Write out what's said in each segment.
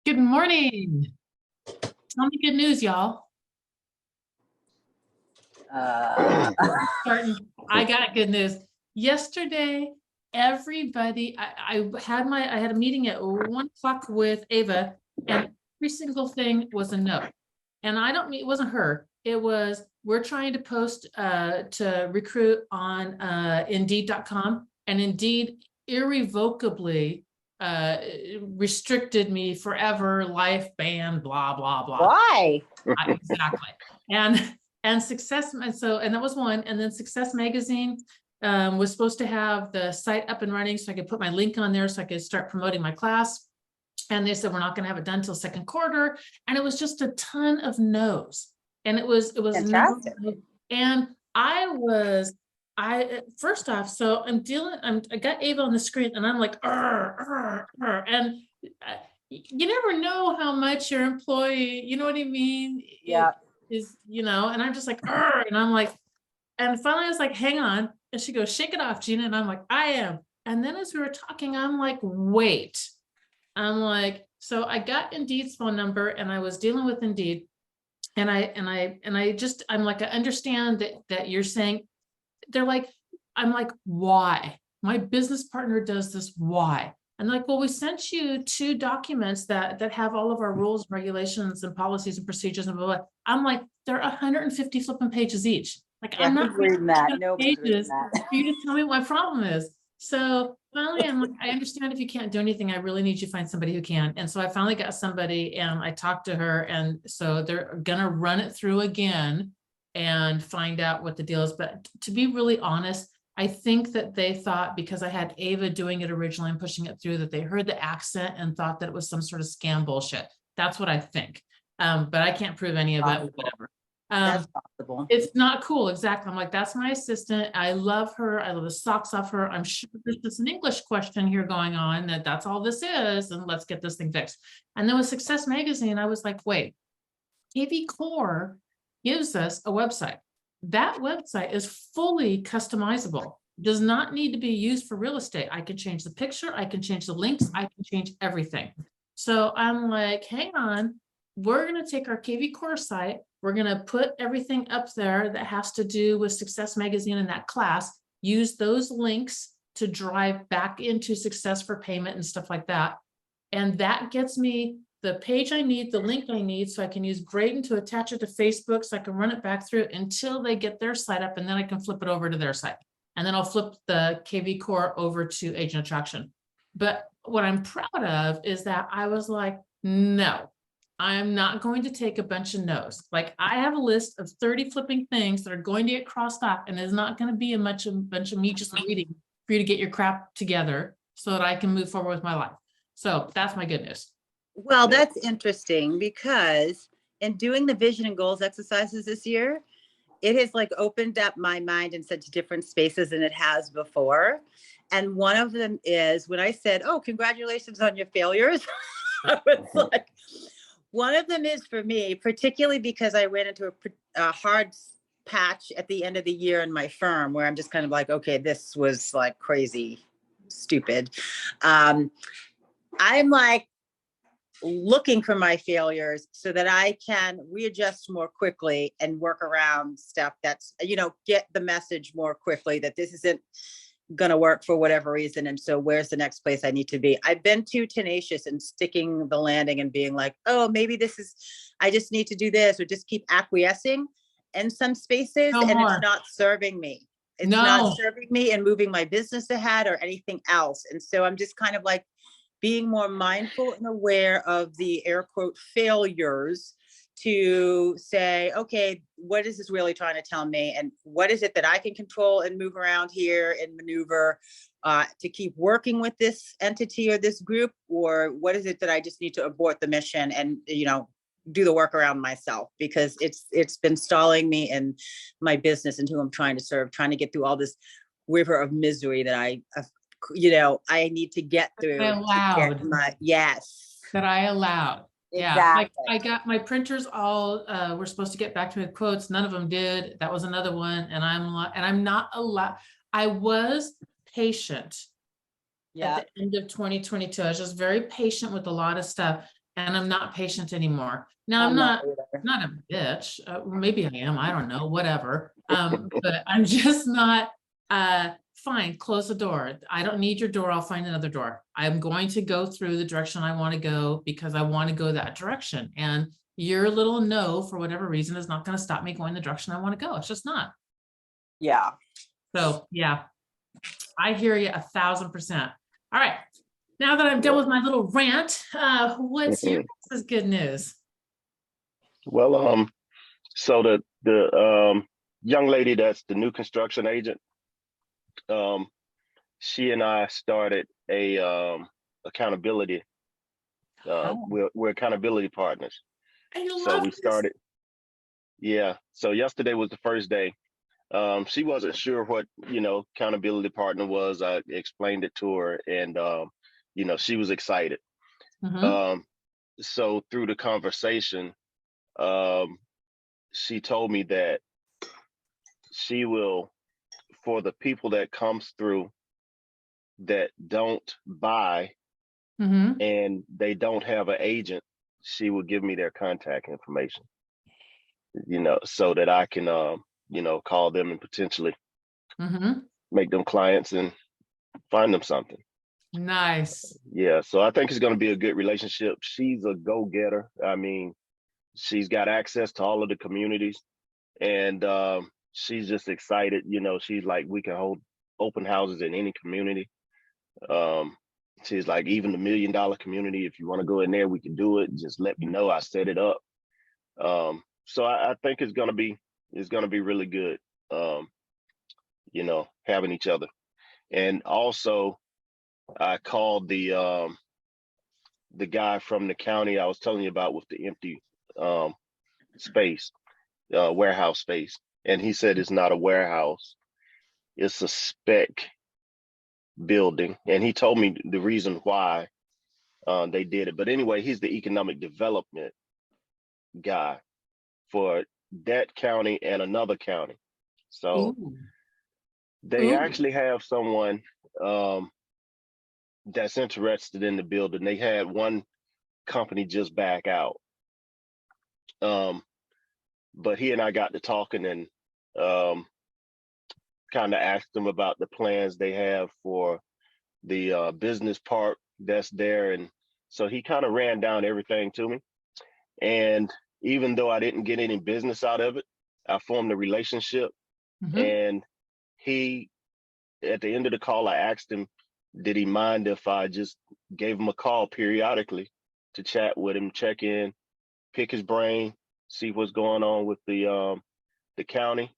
Good morning. Tell me good news, y'all. Starting. I got good news. Yesterday, everybody, I had a meeting at 1 o'clock with Ava, and every single thing was a no. And I don't mean, it wasn't her. It was, we're trying to post to recruit on Indeed.com, and Indeed irrevocably restricted me forever, life ban, blah, blah, blah. Why? Exactly. And Success, and that was one. And then Success Magazine was supposed to have the site up and running so I could put my link on there so I could start promoting my class. And they said, we're not going to have it done till second quarter. And it was just a ton of no's. And it was fantastic. And first off, so I got Ava on the screen and I'm like, and you never know how much your employee, you know what I mean? Yeah. Is, and I'm just like, and I'm like, and finally I was like, hang on. And she goes, shake it off, Gina. And I'm like, I am. And then as we were talking, I'm like, wait. I'm like, so I got Indeed's phone number and I was dealing with Indeed. And I'm like, I understand that you're saying, they're like, I'm like, why? My business partner does this, why? And like, well, we sent you 2 documents that have all of our rules and regulations and policies and procedures and blah, blah. I'm like, they're 150 flipping pages each. Like, Yeah, I'm not reading that. Nobody's reading that. for you to tell me what my problem is. So finally, I'm like, I understand if you can't do anything, I really need you to find somebody who can. And so I finally got somebody and I talked to her. And so they're going to run it through again and find out what the deal is. But to be really honest, I think that they thought because I had Ava doing it originally and pushing it through that they heard the accent and thought that it was some sort of scam bullshit. That's what I think. But I can't prove any of it, whatever. That's possible. It's not cool. Exactly. I'm like, that's my assistant. I love her. I love the socks off her. I'm sure there's just an English question here going on that's all this is. And let's get this thing fixed. And then with Success Magazine, I was like, wait, KV Core gives us a website. That website is fully customizable, does not need to be used for real estate. I can change the picture, I can change the links, I can change everything. So I'm like, hang on, we're going to take our KV Core site, we're going to put everything up there that has to do with Success Magazine in that class, use those links to drive back into Success for Payment and stuff like that. And that gets me the page I need, the link I need, so I can use Braden to attach it to Facebook so I can run it back through until they get their site up, and then I can flip it over to their site. And then I'll flip the KV Core over to Agent Attraction. But what I'm proud of is that I was like, no, I'm not going to take a bunch of no's. Like, I have a list of 30 flipping things that are going to get crossed off, and there's not going to be a bunch of me just reading for you to get your crap together so that I can move forward with my life. So that's my good news. Well, that's interesting because in doing the vision and goals exercises this year, it has like opened up my mind in such different spaces than it has before. And one of them is when I said, oh, congratulations on your failures. I was like, one of them is for me, particularly because I ran into a hard patch at the end of the year in my firm where I'm just kind of like, okay, this was like crazy, stupid. I'm like, looking for my failures so that I can readjust more quickly and work around stuff that's, get the message more quickly that this isn't gonna work for whatever reason. And so where's the next place I need to be? I've been too tenacious and sticking the landing and being like, oh, maybe this is, I just need to do this, or just keep acquiescing in some spaces, No and it's more. not serving me. It's No. not serving me and moving my business ahead or anything else. And so I'm just kind of like being more mindful and aware of the air quote failures to say, okay, what is this really trying to tell me? And what is it that I can control and move around here and maneuver to keep working with this entity or this group? Or what is it that I just need to abort the mission and, you know, do the work around myself, because it's been stalling me and my business and who I'm trying to serve, trying to get through all this river of misery that I need to get through. Yes. That I allowed. Yeah, like Exactly. I got my printers all were supposed to get back to me with quotes. None of them did. That was another one. And I'm not allowed. I was patient at the end of 2022. I was just very patient with a lot of stuff, and I'm not patient anymore. Now I'm not a bitch. Maybe I am. I don't know. Whatever. But I'm just not. Fine, close the door. I don't need your door. I'll find another door. I'm going to go through the direction I want to go because I want to go that direction. And your little no, for whatever reason, is not going to stop me going the direction I want to go. It's just not. Yeah. So yeah, I hear you 1,000%. All right. Now that I'm done with my little rant, what's your guys' good news? Well, so the young lady that's the new construction agent, she and I started a accountability. We're accountability partners. So we started. Yeah. So yesterday was the first day. She wasn't sure what, accountability partner was. I explained it to her, and she was excited. So through the conversation, she told me that she will, for the people that comes through that don't buy and they don't have an agent, she will give me their contact information, so that I can, call them and potentially make them clients and find them something. Nice. Yeah. So I think it's going to be a good relationship. She's a go-getter. I mean, she's got access to all of the communities, and she's just excited. She's like, we can hold open houses in any community. She's like, even the $1 million community, if you want to go in there, we can do it. Just let me know. I set it up. So I think it's gonna be really good. Having each other. And also I called the guy from the county I was telling you about with the empty space, warehouse space. And he said it's not a warehouse, it's a spec building. And he told me the reason why they did it. But anyway, he's the economic development guy for that county and another county. So they actually have someone that's interested in the building. They had one company just back out. But he and I got to talking, and kind of asked them about the plans they have for the business park that's there. And so he kind of ran down everything to me. And even though I didn't get any business out of it, I formed a relationship. And he, at the end of the call, I asked him, did he mind if I just gave him a call periodically to chat with him, check in, pick his brain, see what's going on with the county?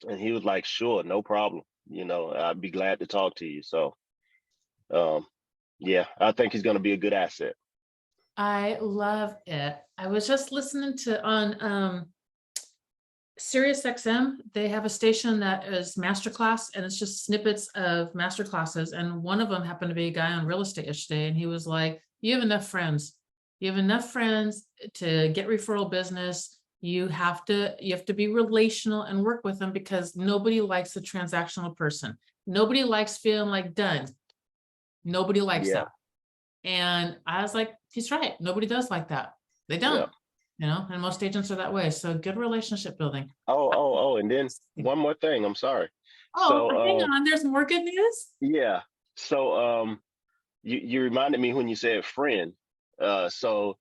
And he was like, sure, no problem. I'd be glad to talk to you. So, yeah, I think he's going to be a good asset. I love it. I was just listening to on Sirius XM. They have a station that is masterclass, and it's just snippets of masterclasses. And one of them happened to be a guy on real estate yesterday, and he was like, you have enough friends. You have enough friends to get referral business. You have to be relational and work with them, because nobody likes a transactional person. Nobody likes feeling like done. Nobody likes that. And I was like, he's right. Nobody does like that. They don't, and most agents are that way. So good relationship building. Oh, and then one more thing. I'm sorry. Oh, hang So on, there's more good news? yeah. So you reminded me when you said friend. So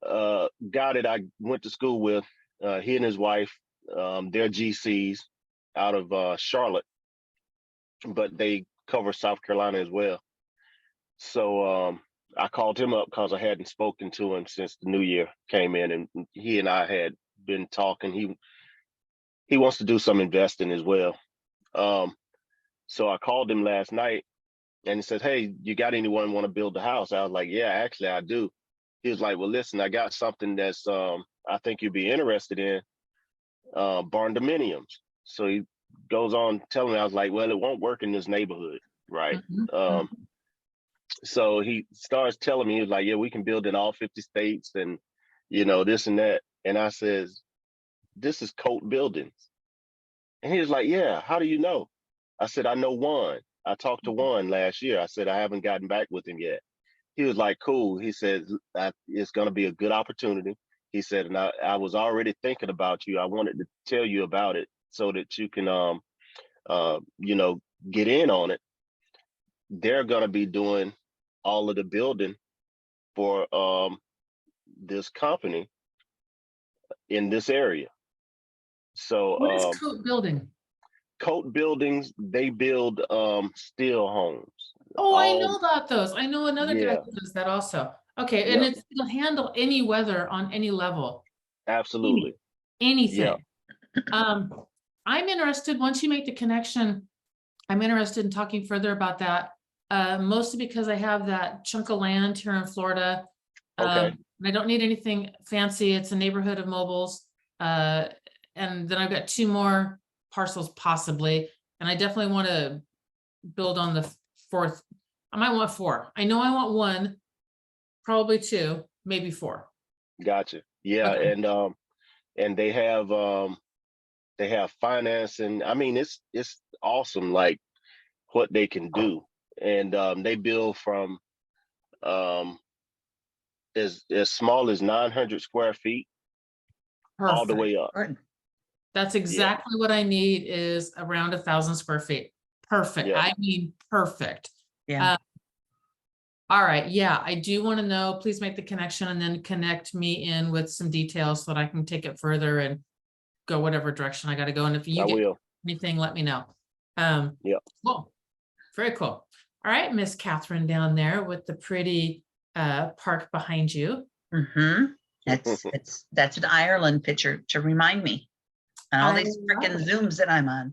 guy that I went to school with, he and his wife, they're GCs out of Charlotte, but they cover South Carolina as well. So I called him up because I hadn't spoken to him since the new year came in, and he and I had been talking. He wants to do some investing as well. Um, so I called him last night, and he says, "Hey, you got anyone want to build a house?" I was like, "Yeah, actually, I do." He was like, "Well, listen, I got something that's I think you'd be interested in, barn dominiums." So he goes on telling me, I was like, "Well, it won't work in this neighborhood, right?" Mhm, Um, mhm. so he starts telling me, he was like, "Yeah, we can build in all 50 states, and this and that." And I says, "This is Coat Buildings," and he was like, "Yeah, how do you know?" I said, "I know Juan. I talked to Juan last year." I said, "I haven't gotten back with him yet." He was like, "Cool." He said, "It's going to be a good opportunity." He said, "And I was already thinking about you. I wanted to tell you about it so that you can, uh, you know, get in on it. They're going to be doing all of the building for this company in this area." So, What is Coat Building? Coat Buildings, they build steel homes. Oh, I All know about those. I know another guy Yeah, who does that also. Okay, and yep, it'll handle any weather on any level, any, absolutely, yep. anything. Um, I'm interested, once you make the connection, I'm interested in talking further about that. Mostly because I have that chunk of land here in Florida. Okay, I don't need anything fancy. It's a neighborhood of mobiles. Uh, and then I've got two more parcels possibly, and I definitely want to build on the fourth. I might want four. I know I want one, probably two, maybe four. gotcha. Yeah, Okay. and they have financing. I mean, it's awesome, like what they can do, and they build from um, as small as 900 square feet all the Perfect. way up. Good. That's Yeah, exactly what I need, is around 1,000 square feet. Perfect. yeah, I mean, perfect. Yeah. Uh, all right. Yeah, I do want to know, please make the connection and then connect me in with some details so that I can take it further and go whatever direction I got to go. And if you I get will. anything, let me know. Um, Yeah, cool. Very cool. All right, Miss Catherine down there with the pretty park behind you. Mm-hmm. That's an Ireland picture to remind me. And all I these love freaking it. Zooms that I'm on.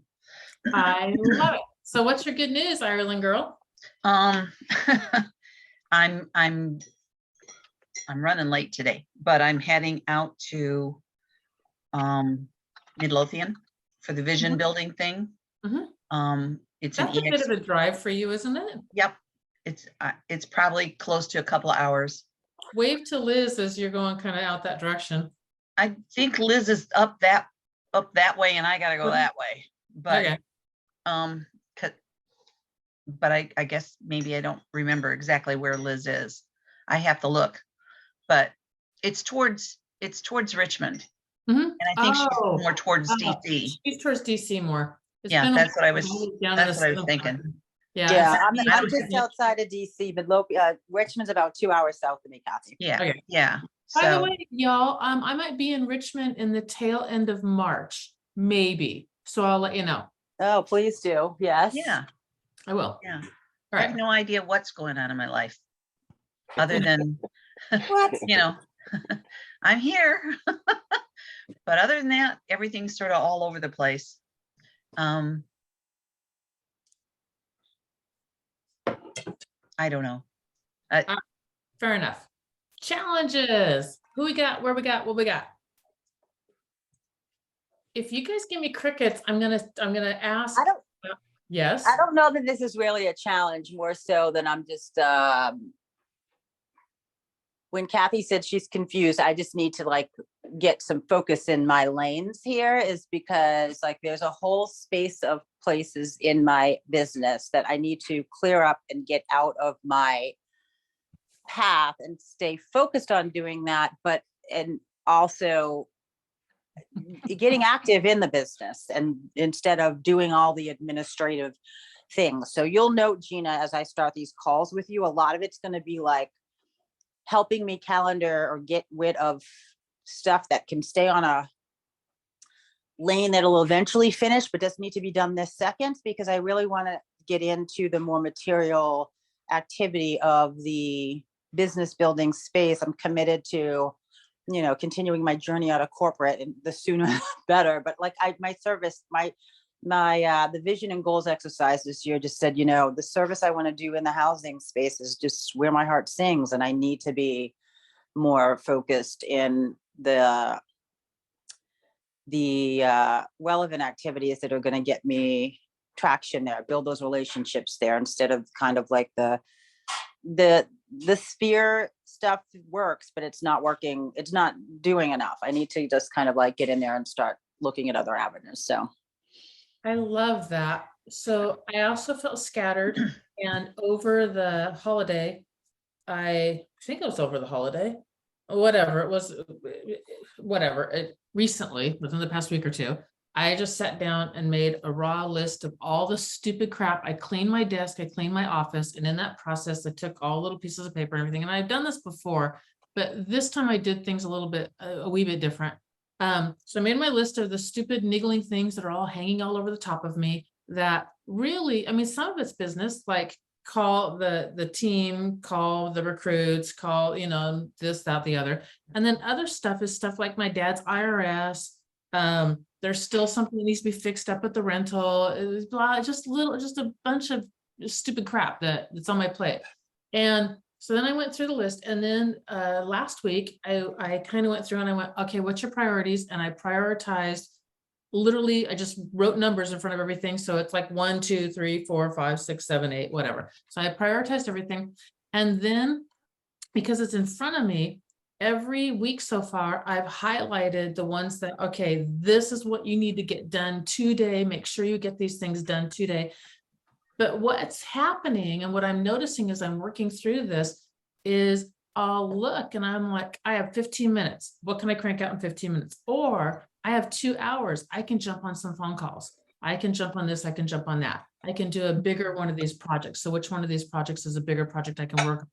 I love it. So what's your good news, Ireland girl? Um, I'm running late today, but I'm heading out to Midlothian for the vision Mhm. building thing. Mhm. It's an That's a bit EX. of a drive for you, isn't it? Yep. It's probably close to a couple of hours. Wave to Liz as you're going kind of out that direction. I think Liz is up that way, and I gotta go Mhm. that way. But Okay. um, but I guess maybe I don't remember exactly where Liz is. I have to look, but it's towards Richmond, Mhm. and I think she's Oh, more towards oh, DC. she's towards DC more. It's Yeah, been a that's what I while since I was. was down in the That's what I was southern thinking. part. Yeah. in Yeah, Yeah, fact, I'm, me and I'm her just did- outside of DC, but Richmond's about 2 hours south of me, Kathy. Yeah, Okay. yeah. By the So way, y'all, I might be in Richmond in the tail end of March, maybe. So I'll let you know. Oh, please do. Yes. yeah, I will. yeah. All I have right. no idea what's going on in my life, other than What? I'm here. But other than that, everything's sort of all over the place. I don't know. Fair enough. Challenges. Who we got? Where we got? What we got? If you guys give me crickets, I'm gonna ask. Yes. I don't know that this is really a challenge, more so than I'm just, when Kathy said she's confused, I just need to like get some focus in my lanes here, is because like there's a whole space of places in my business that I need to clear up and get out of my path and stay focused on doing that. And also getting active in the business and instead of doing all the administrative things. So you'll note, Gina, as I start these calls with you, a lot of it's going to be like helping me calendar or get rid of stuff that can stay on a lane that'll eventually finish, but doesn't need to be done this second, because I really want to get into the more material activity of the business building space. I'm committed to, you know, continuing my journey out of corporate, and the sooner the better. But like my service, the vision and goals exercise this year just said, you know, the service I want to do in the housing space is just where my heart sings. And I need to be more focused in the relevant activities that are going to get me traction there, build those relationships there, instead of kind of like the sphere stuff works, but it's not working. It's not doing enough. I need to just kind of like get in there and start looking at other avenues. So I love that. So I also felt scattered, and over the holiday, I think it was over the holiday, whatever it was, recently, within the past week or two, I just sat down and made a raw list of all the stupid crap. I cleaned my desk, I cleaned my office, and in that process, I took all little pieces of paper and everything. And I've done this before, but this time I did things a wee bit different. So I made my list of the stupid niggling things that are all hanging all over the top of me that really, I mean, some of it's business, like call the team, call the recruits, call, you know, this, that, the other. And then other stuff is stuff like my dad's IRS. There's still something that needs to be fixed up at the rental. It was blah, just a bunch of stupid crap that's on my plate. And so then I went through the list, and then last week I kind of went through and I went, okay, what's your priorities? And I prioritized, literally, I just wrote numbers in front of everything. So it's like 1, 2, 3, 4, 5, 6, 7, 8, whatever. So I prioritized everything. And then because it's in front of me, every week so far, I've highlighted the ones that, okay, this is what you need to get done today. Make sure you get these things done today. But what's happening and what I'm noticing as I'm working through this is I'll look and I'm like, I have 15 minutes. What can I crank out in 15 minutes? Or I have 2 hours. I can jump on some phone calls. I can jump on this. I can jump on that. I can do a bigger one of these projects. So which one of these projects is a bigger project I can work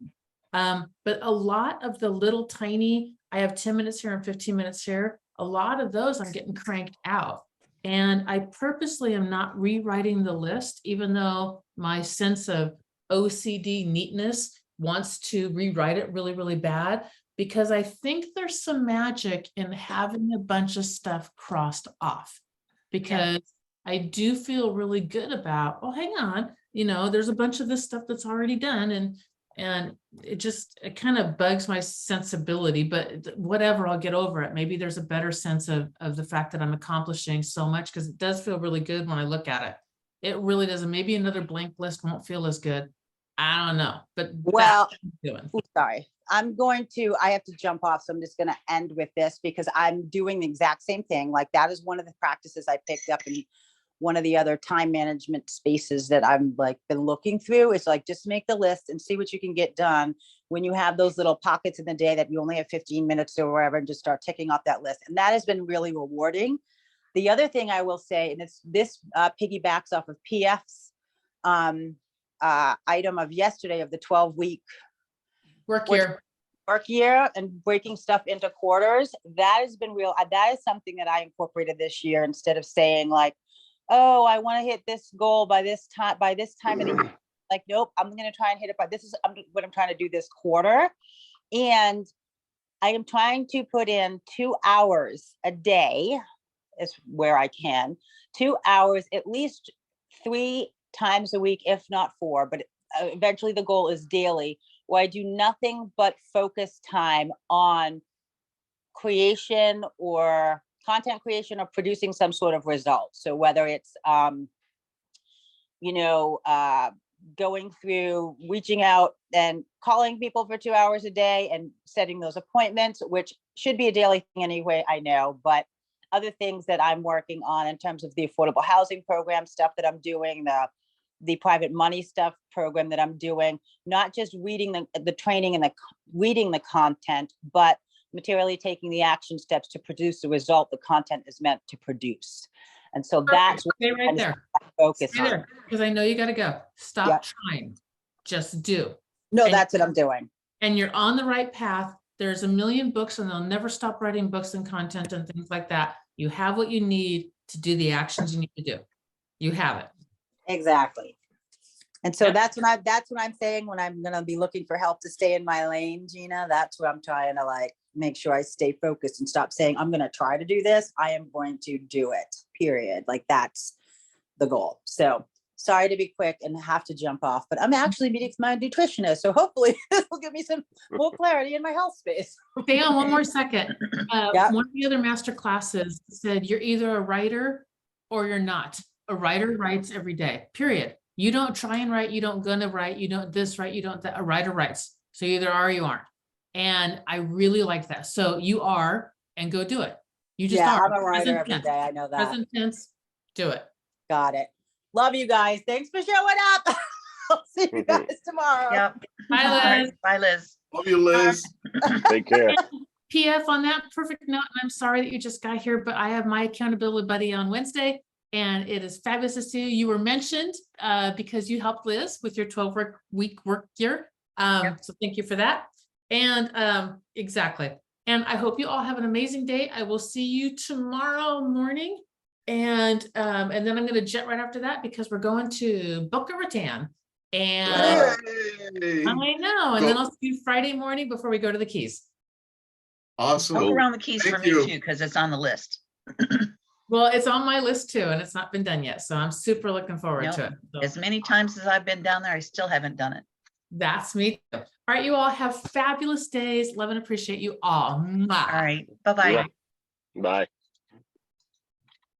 on? But a lot of the little tiny, I have 10 minutes here and 15 minutes here. A lot of those I'm getting cranked out. And I purposely am not rewriting the list, even though my sense of OCD neatness wants to rewrite it really, really bad, because I think there's some magic in having a bunch of stuff crossed off, because I do feel really good about, well, hang on, you know, there's a bunch of this stuff that's already done, and it kind of bugs my sensibility, but whatever, I'll get over it. Maybe there's a better sense of the fact that I'm accomplishing so much, because it does feel really good when I look at it. It really doesn't. Maybe another blank list won't feel as good. I don't know, but well, that's what I'm doing. sorry, I have to jump off. So I'm just going to end with this, because I'm doing the exact same thing. Like, that is one of the practices I picked up in one of the other time management spaces that I'm like been looking through. It's like, just make the list and see what you can get done when you have those little pockets in the day that you only have 15 minutes or wherever, and just start ticking off that list. And that has been really rewarding. The other thing I will say, and this piggybacks off of PF's item of yesterday of the 12-week Work year and breaking stuff into quarters. That has been real. That is something that I incorporated this year, instead of saying like, oh, I want to hit this goal by this time of the year. Like, nope, I'm going to try and hit it by what I'm trying to do this quarter. And I am trying to put in 2 hours a day, is where I can, 2 hours, at least 3 times a week, if not 4, but eventually the goal is daily, where I do nothing but focus time on creation or content creation or producing some sort of result. So whether it's, going through, reaching out and calling people for 2 hours a day and setting those appointments, which should be a daily thing anyway, I know, but other things that I'm working on in terms of the affordable housing program stuff that I'm doing, the private money stuff program that I'm doing, not just reading the training and reading the content, but materially taking the action steps to produce the result the content is meant to produce. And so that's what Stay I'm right there. focus Stay on. there, because I know you gotta go. Stop Yep. trying. Just do. No, And- that's what I'm doing. And you're on the right path. There's a million books and they'll never stop writing books and content and things like that. You have what you need to do the actions you need to do. You have it. Exactly. And so Yep. that's what I'm saying when I'm gonna be looking for help to stay in my lane, Gina. That's what I'm trying to like make sure I stay focused and stop saying, I'm gonna try to do this. I am going to do it, period. Like that's the goal. So sorry to be quick and have to jump off, but I'm actually meeting with my nutritionist. So hopefully this will give me some more clarity in my health space. Stay on one more second. Yeah. One of the other master classes said you're either a writer or you're not. A writer writes every day, period. You don't try and write, you don't gonna write, you don't this write, you don't that. A writer writes. So you either are or you aren't. And I really like that. So you are, and go do it. You just Yeah, are. I'm a writer Present every tense. day. I know that. Present tense, do it. Got it. Love you guys. Thanks for showing up. I'll see you guys tomorrow. Yep. Bye, All right. Liz. Bye, Liz. Love you, Liz. Take care. PF, on that perfect note, and I'm sorry that you just got here, but I have my accountability buddy on Wednesday, and it is fabulous to see you. You were mentioned because you helped Liz with your 12-week work year. So thank you for that. And exactly. And I hope you all have an amazing day. I will see you tomorrow morning. And then I'm going to jet right after that because we're going to Boca Raton. And Yay. I know. And then I'll see you Friday morning before we go to the Keys. Awesome. Look around the Keys for Thank me you. too, because it's on the list. Well, it's on my list too, and it's not been done yet. So I'm super looking forward Nope. to it. So As many times as I've been down there, I still haven't done it. that's me too. All right, you all have fabulous days. Love and appreciate you all. Mwah. All right. Bye-bye. Bye.